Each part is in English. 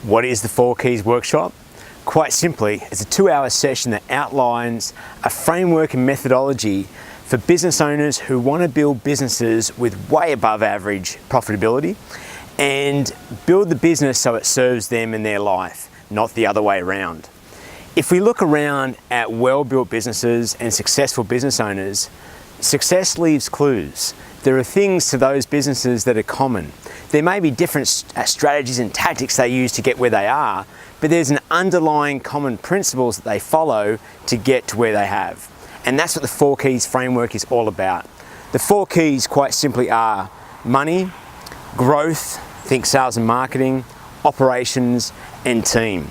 What is the 4 Keys workshop? Quite simply, it's a 2-hour session that outlines a framework and methodology for business owners who want to build businesses with way above average profitability and build the business so it serves them in their life, not the other way around. If we look around at well-built businesses and successful business owners, success leaves clues. There are things to those businesses that are common. There may be different strategies and tactics they use to get where they are, but there's an underlying common principles that they follow to get to where they have. And that's what the 4 Keys framework is all about. The 4 Keys quite simply are money, growth, think sales and marketing, operations, and team.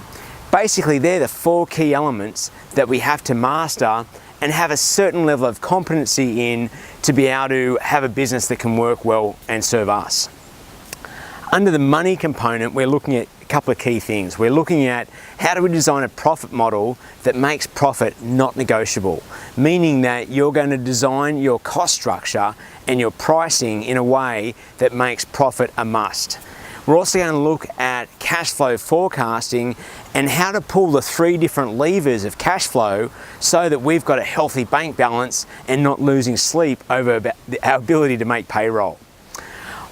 Basically, they're the 4 key elements that we have to master and have a certain level of competency in to be able to have a business that can work well and serve us. Under the money component, we're looking at a couple of key things. We're looking at how do we design a profit model that makes profit not negotiable, meaning that you're going to design your cost structure and your pricing in a way that makes profit a must. We're also going to look at cash flow forecasting and how to pull the 3 different levers of cash flow so that we've got a healthy bank balance and not losing sleep over our ability to make payroll.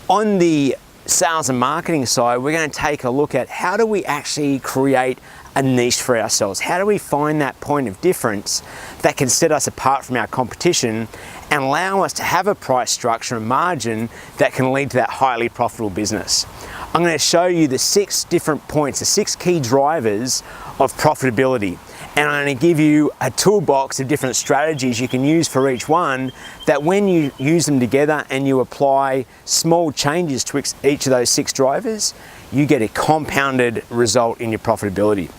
On the sales and marketing side, we're going to take a look at how do we actually create a niche for ourselves? How do we find that point of difference that can set us apart from our competition and allow us to have a price structure and margin that can lead to that highly profitable business? I'm going to show you the 6 different points, the 6 key drivers of profitability. And I'm going to give you a toolbox of different strategies you can use for each one that when you use them together and you apply small changes to each of those 6 drivers, you get a compounded result in your profitability.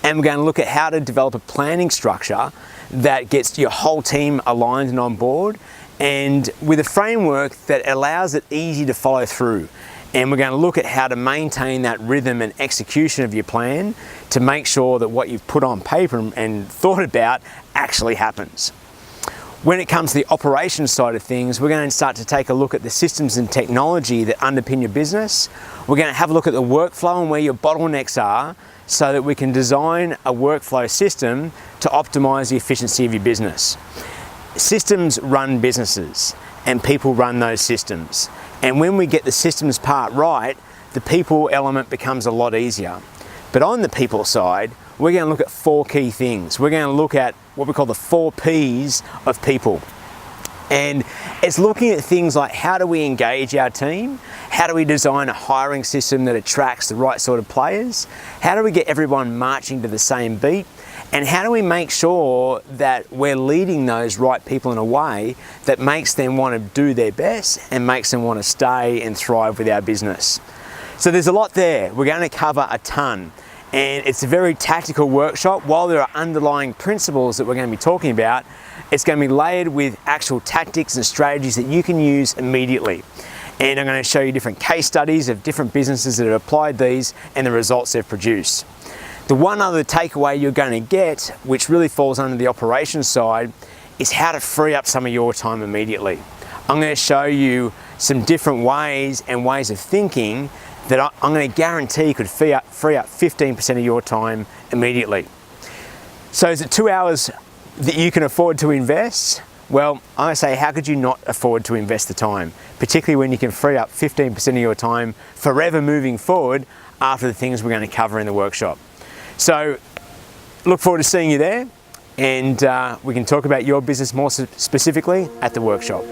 And we're going to look at how to develop a planning structure that gets your whole team aligned and on board, and with a framework that allows it easy to follow through. And we're going to look at how to maintain that rhythm and execution of your plan to make sure that what you've put on paper and thought about actually happens. When it comes to the operations side of things, we're going to start to take a look at the systems and technology that underpin your business. We're going to have a look at the workflow and where your bottlenecks are so that we can design a workflow system to optimize the efficiency of your business. Systems run businesses and people run those systems. And when we get the systems part right, the people element becomes a lot easier. But on the people side, we're going to look at 4 key things. We're going to look at what we call the 4 Ps of people. And it's looking at things like how do we engage our team? How do we design a hiring system that attracts the right sort of players? How do we get everyone marching to the same beat? And how do we make sure that we're leading those right people in a way that makes them want to do their best and makes them want to stay and thrive with our business? So there's a lot there. We're going to cover a ton. And it's a very tactical workshop. While there are underlying principles that we're going to be talking about, it's going to be layered with actual tactics and strategies that you can use immediately. And I'm going to show you different case studies of different businesses that have applied these and the results they've produced. The one other takeaway you're going to get, which really falls under the operations side, is how to free up some of your time immediately. I'm going to show you some different ways and ways of thinking that I'm going to guarantee could free up 15% of your time immediately. So is it 2 hours that you can afford to invest? Well, I'm going to say, how could you not afford to invest the time, particularly when you can free up 15% of your time forever moving forward after the things we're going to cover in the workshop. So look forward to seeing you there, and we can talk about your business more specifically at the workshop.